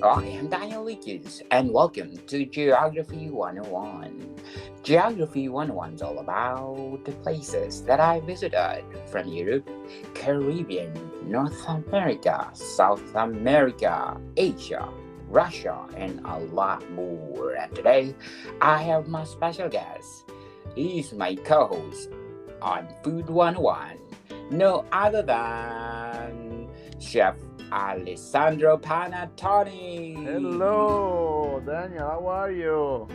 I am Daniel Lucas, and welcome to Geography 101. Geography 101 is all about the places that I visited from Europe, Caribbean, North America, South America, Asia, Russia, and a lot more. And today, I have my special guest. He's my co host on Food 101, no other than Chef Alessandro Panatoni. Hello, Daniel. How are you?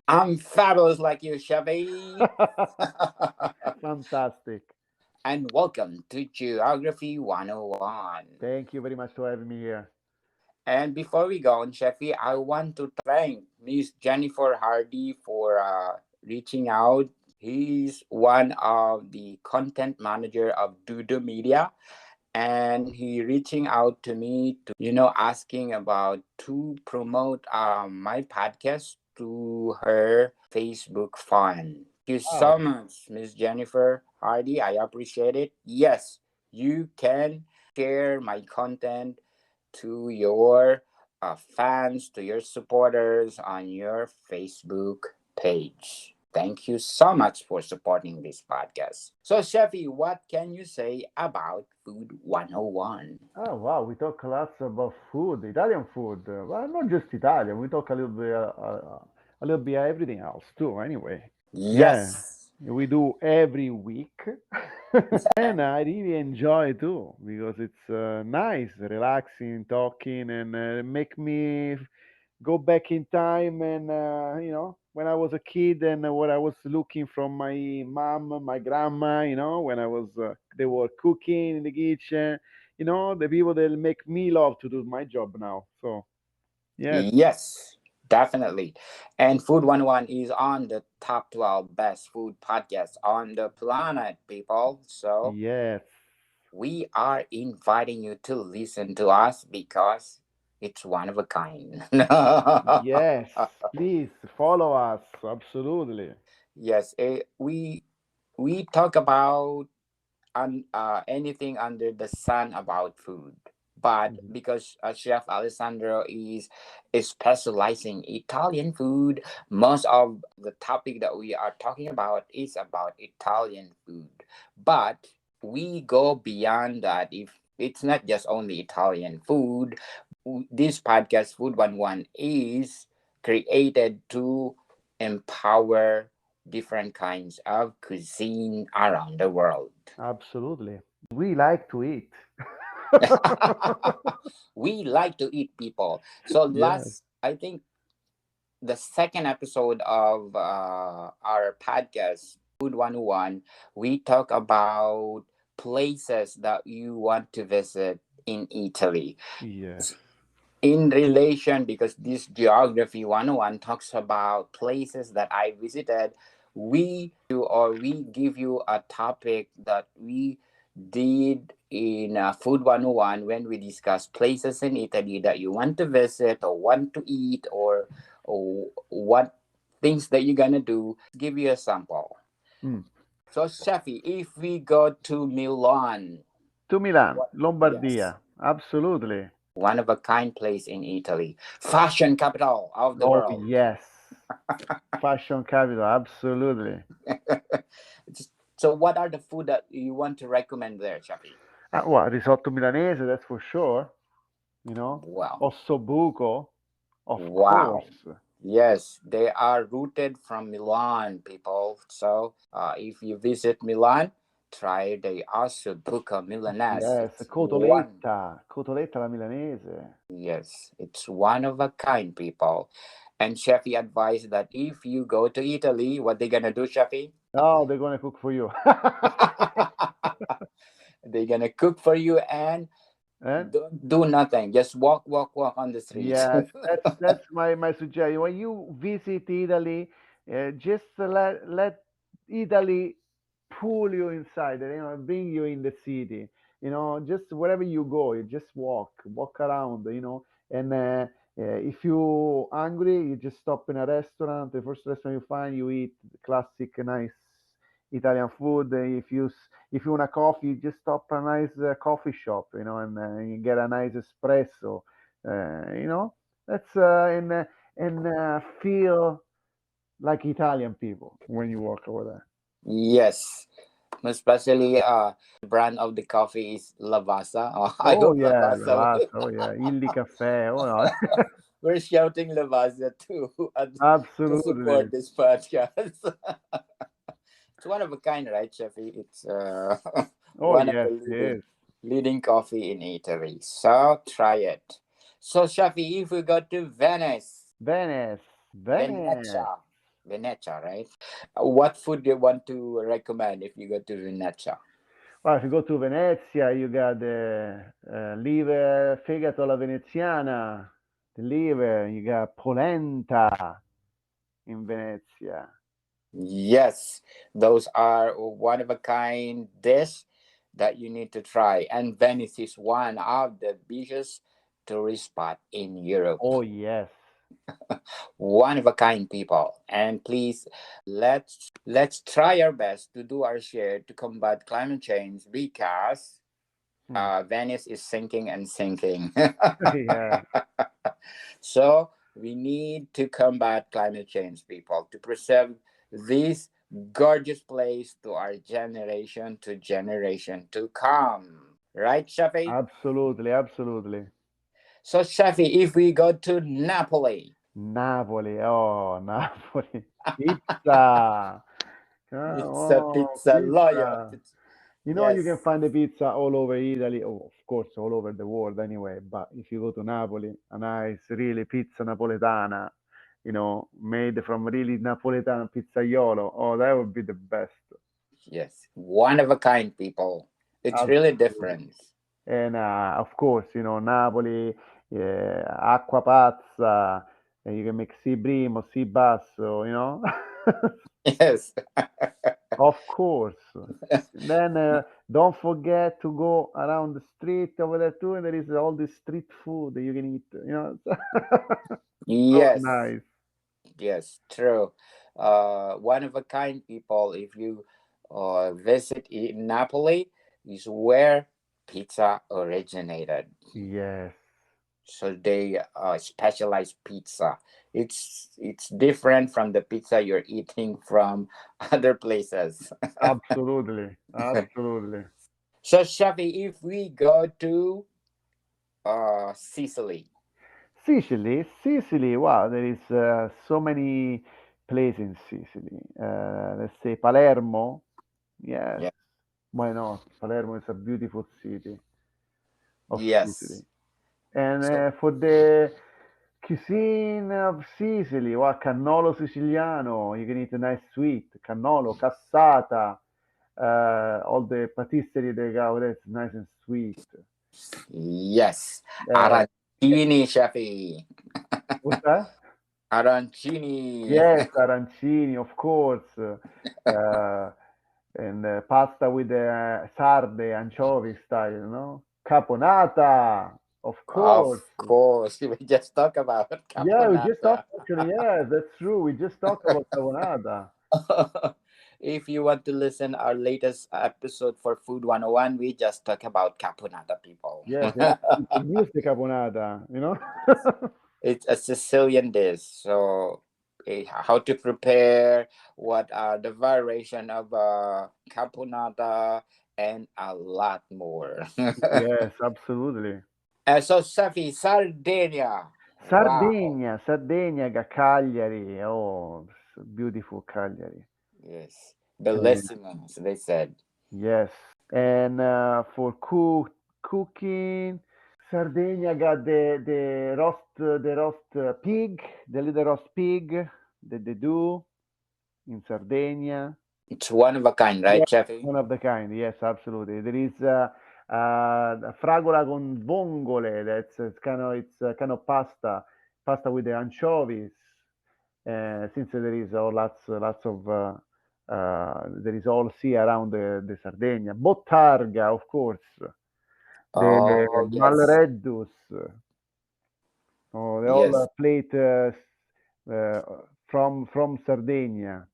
I'm fabulous like you, Chevy. Fantastic. And welcome to Geography 101. Thank you very much for having me here. And before we go on, Chevy, I want to thank Miss Jennifer Hardy for reaching out. He's one of the content manager of Dudo Media, and he reaching out to me to asking about to promote my podcast to her Facebook fan. Thank you Wow. so much, Miss Jennifer Hardy. I appreciate it. Yes, you can share my content to your fans, to your supporters on your Facebook page. Thank you so much for supporting this podcast. So, Chefy, what can you say about Food 101? Oh, wow. We talk lots about food, Italian food. Well, not just Italian. We talk a little bit everything else too. Anyway, yeah, Yes. we do every week, and I really enjoy too because it's nice, relaxing, talking, and make me go back in time and when I was a kid and what I was looking from my mom, my grandma, when I was they were cooking in the kitchen, the people that make me love to do my job now. So yes, Yes, definitely. And Food 101 is on the top 12 best food podcasts on the planet, people. So, yes, we are inviting you to listen to us because it's one of a kind. yes. Please follow us. Absolutely. Yes, we talk about anything under the sun about food. But Mhm. because Chef Alessandro is specializing Italian food, most of the topic that we are talking about is about Italian food. But we go beyond that. If it's not just only Italian food, this podcast Food 101 is created to empower different kinds of cuisine around the world. Absolutely. We like to eat. We like to eat, people. So Yes. I think the second episode of our podcast, Food 101, we talk about places that you want to visit in Italy. Yes. In relation, because this Geography 101 talks about places that I visited, we give you a topic that we did in Food 101 when we discuss places in Italy that you want to visit or want to eat, or what things that you're gonna do. Give you a sample. Mm. So, Shafi, if we go to Milan, To Milan, what? Yes, Lombardia. Absolutely. one of a kind place in Italy, fashion capital of the Oh, world. yes. Fashion capital. Absolutely. So, what are the food that you want to recommend there, Shafi? Well, risotto milanese, that's for sure. You know, Wow. ossobuco, of Wow. course. Yes, they are rooted from Milan, people. So, if you visit Milan, try the Ossobuco Milanese. Yes, It's one. cotoletta, cotoletta alla milanese. Yes, it's one of a kind, people. And Shafi advised that if you go to Italy, what they gonna do, Shafi? Oh, they're gonna cook for you. They're gonna cook for you and And don't do nothing. Just walk, walk, walk on the streets. yes, that's my suggestion. When you visit Italy, just let Italy pull you inside, bring you in the city. Just wherever you go, you just walk around. And if you hungry, you just stop in a restaurant. The first restaurant you find, you eat classic, nice Italian food. If you want a coffee, just stop a nice coffee shop, and you get a nice espresso. That's and feel like Italian people when you walk over there. Yes, especially brand of the coffee is Lavazza. Oh, I Oh hope yeah, Lavazza. Lavazza. Oh yeah, Illy Cafe. Oh no, We're shouting Lavazza too to absolutely, support this podcast. It's one of a kind, right, Chefy? It's oh one of yes, the it leading is. leading coffee in Italy. So try it. So, Chefy, if we go to Venice, Venice, Venice. Venezia, Venezia, right? What food do you want to recommend if you go to Venezia? Well, if you go to Venezia, you got the liver, fegato alla veneziana, the liver. You got polenta in Venezia. Yes, those are one of a kind dish that you need to try. And Venice is one of the biggest tourist spot in Europe. Oh yes, One of a kind people. And please let's try our best to do our share to combat climate change because hmm. Venice is sinking and sinking. Yeah, So we need to combat climate change, people, to preserve this gorgeous place to our generation to generation to come. Right, Shafi? absolutely, absolutely. So, Shafi, if we go to Napoli, Napoli, oh Napoli, pizza. it's a Oh, pizza lawyer. pizza. You can Yes, find the pizza all over Italy, oh, of course, all over the world anyway. But if you go to Napoli, a nice, really pizza napoletana, made from really Napoletan pizzaiolo, oh, that would be the best. yes. One of a kind, people. It's really Absolutely. different. And of course, Napoli, acqua pazza, and you can make si primo, si basso, Yes. Of course. And then don't forget to go around the street over there too, and there is all this street food that you can eat. So Yes. nice. Yes, true. One of a kind, people. If you visit Napoli, is where pizza originated. Yes, So they specialize pizza. It's different from the pizza you're eating from other places. absolutely, absolutely. So, Shafi, if we go to Sicily, Sicily, Sicily. Wow, there is so many places in Sicily. Let's say Palermo. Yes, yeah, why not? Palermo is a beautiful city of Sicily. yes. And So, for the cuisine of Sicily, what cannolo siciliano, you can eat a nice sweet, cannolo, cassata, all the patisserie they got, that's nice and sweet. yes, Uh, arancini, Shafi, what's that? arancini. Yes, arancini, of course. And pasta with sarde, anchovy style, Caponata, of Of course. course, we just talked about Yeah, we just talked caponata. actually. Yes, that's true. We just talked about carbonara. If you want to listen our latest episode for Food 101, we just talk about caponata, people. Yes, and we produce the carbonara. It's a Sicilian dish, so how to prepare, what are the variation of caponata, and a lot more. Yes, absolutely. So, Safi, Sardinia. Wow. Sardinia, Sardinia, Cagliari. Oh, beautiful Cagliari. Yes. And Bellissimo, as they said. yes, and for cooking, Sardinia got the roast pig, the little roast pig that they do in Sardinia. It's one of a kind, right, Yeah, Chefy? one of the kind. Yes, absolutely. There is fragola con vongole. It's kind of pasta with the anchovies. Since there is lots of there is all sea around the Sardinia. Bottarga, of course. The Oh, yes. malreddus. Oh, they all Yes. plate uh, from Sardinia.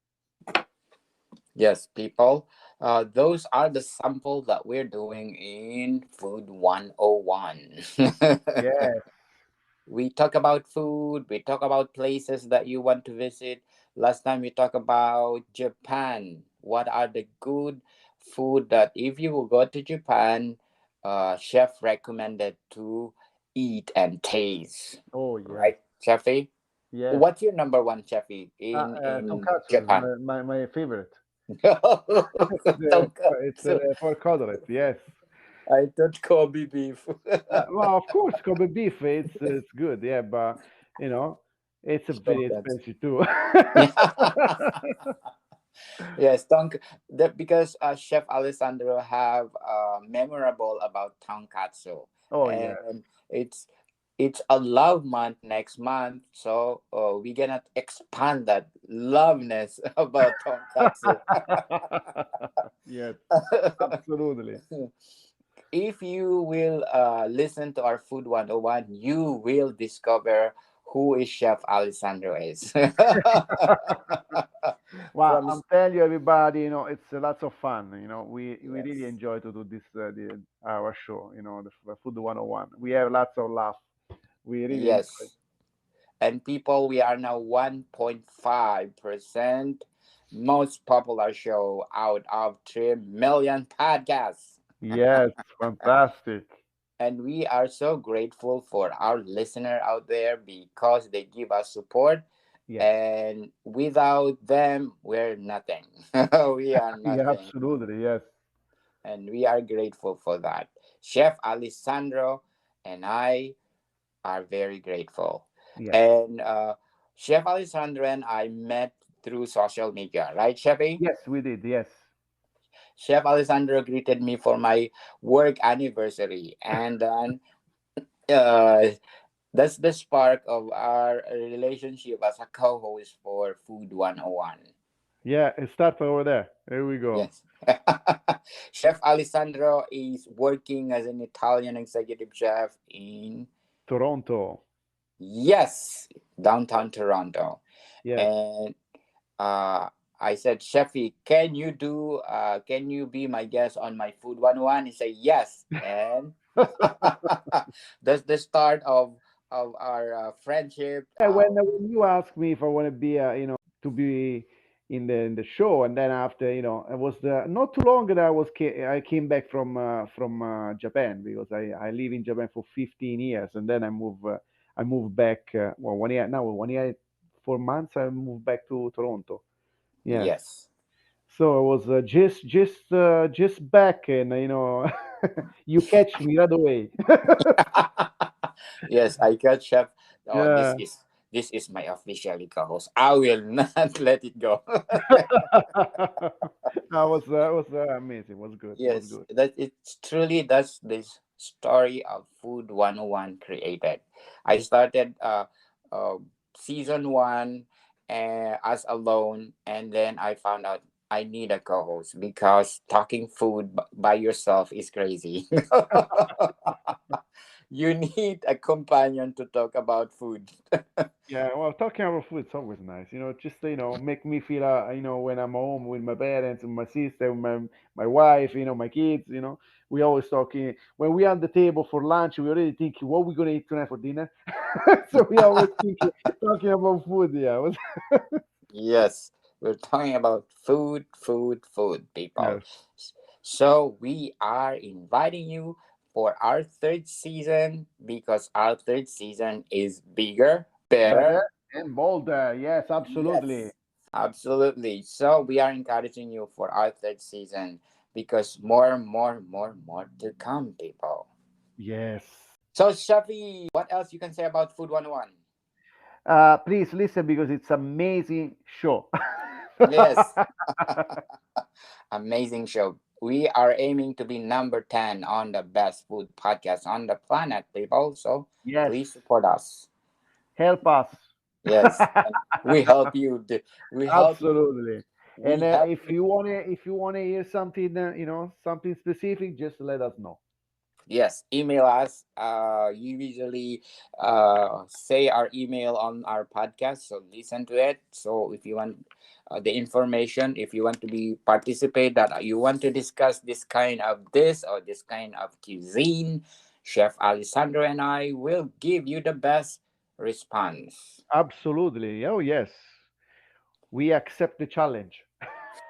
Yes, people. Those are the sample that we're doing in Food 101. Yes. We talk about food, we talk about places that you want to visit. Last time we talked about Japan. What are the good food that if you will go to Japan, chef recommended to eat and taste, Oh yes. right, Chefy? Yes. What's your number one, Chefy, in Tonkatsu is Japan? my favorite. It's Tonkatsu. pork cutlet. Yes. I thought Kobe beef. Well, of course, Kobe beef. It's good. Yeah, but you know, it's a very Tonkatsu. expensive too. Yes, that because Chef Alessandro have memorable about tonkatsu, Oh yes. and it's it's a love month next month, so we gonna expand that loveness about tonkatsu. Yes, absolutely. If you will listen to our Food 101, you will discover who is Chef Alessandro is. Well, From I'm telling you, everybody, it's lots of fun. We really yes, enjoy to do this our show. The Food 101. We have lots of laugh. We really enjoy. yes. And people, we are now 1.5% most popular show out of 3 million podcasts. Yes, fantastic. And we are so grateful for our listener out there because they give us support. Yes. And without them, we're nothing. We are Yeah, nothing. absolutely. Yes. And we are grateful for that. Chef Alessandro and I are very grateful. Yes. And Chef Alessandro and I met through social media, right, Chefy? Yes, we did. Yes. Chef Alessandro greeted me for my work anniversary, and then uh, that's the spark of our relationship as a co-host for Food 101. Yeah, it starts over there. There we go. Yes. Chef Alessandro is working as an Italian executive chef in, Toronto. yes, downtown Toronto. Yes. And uh, I said, Chefy, can you be my guest on my Food 101? He said, yes. And that's the start of our friendship. Yeah, when you asked me if I want to be, to be in the show, and then after, it was not too long that I came back from Japan, because I live in Japan for 15 years, and then I moved back, well, 1 year now, 1 year, 4 months. I moved back to Toronto. Yes. Yes. So I was just back, and you catch me right away. Yes, I got Chef. Oh, Yeah. this is my official co-host. I will not let it go. That was amazing. Was good. Was Yes, good. that it's truly that's this story of Food 101 created. I started season one as alone, and then I found out I need a co-host because talking food by yourself is crazy. You need a companion to talk about food. Yeah, well, talking about food is always nice. Just make me feel, when I'm home with my parents, and my sister, my wife, my kids. We always talking when we are on the table for lunch. We already thinking what we're gonna eat tonight for dinner. So we always thinking talking about food. Yeah, Yes, we're talking about food, food, food, people. yes, So we are inviting you for our third season because our third season is bigger, better better. and bolder. Yes, absolutely. Yes, absolutely. So we are encouraging you for our third season because more, more, more, more to come, people. Yes. So Shafi, what else you can say about Food 101? Please listen, because it's amazing show. Yes, amazing show. We are aiming to be number 10 on the best food podcast on the planet, people. So Yes, please support us. help us. Yes, and we help you. We help you. Absolutely. And We help if you. you wanna hear something, something specific, just let us know. Yes, email us. You usually say our email on our podcast, so listen to it. So if you want the information, if you want to be participate, that you want to discuss this kind of this or this kind of cuisine, Chef Alessandro and I will give you the best response. Absolutely. Oh, yes. We accept the challenge.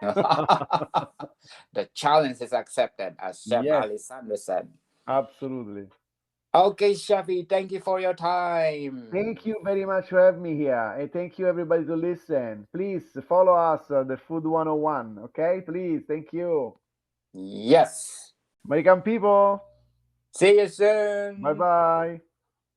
The challenge is accepted, as Chef Yes, Alessandro said. absolutely. Okay, Chefy, thank you for your time. Thank you very much for having me here. And thank you, everybody, to listen. Please follow us, the Food 101. Okay? Please. Thank you. Yes. American people. See you Bye soon. bye.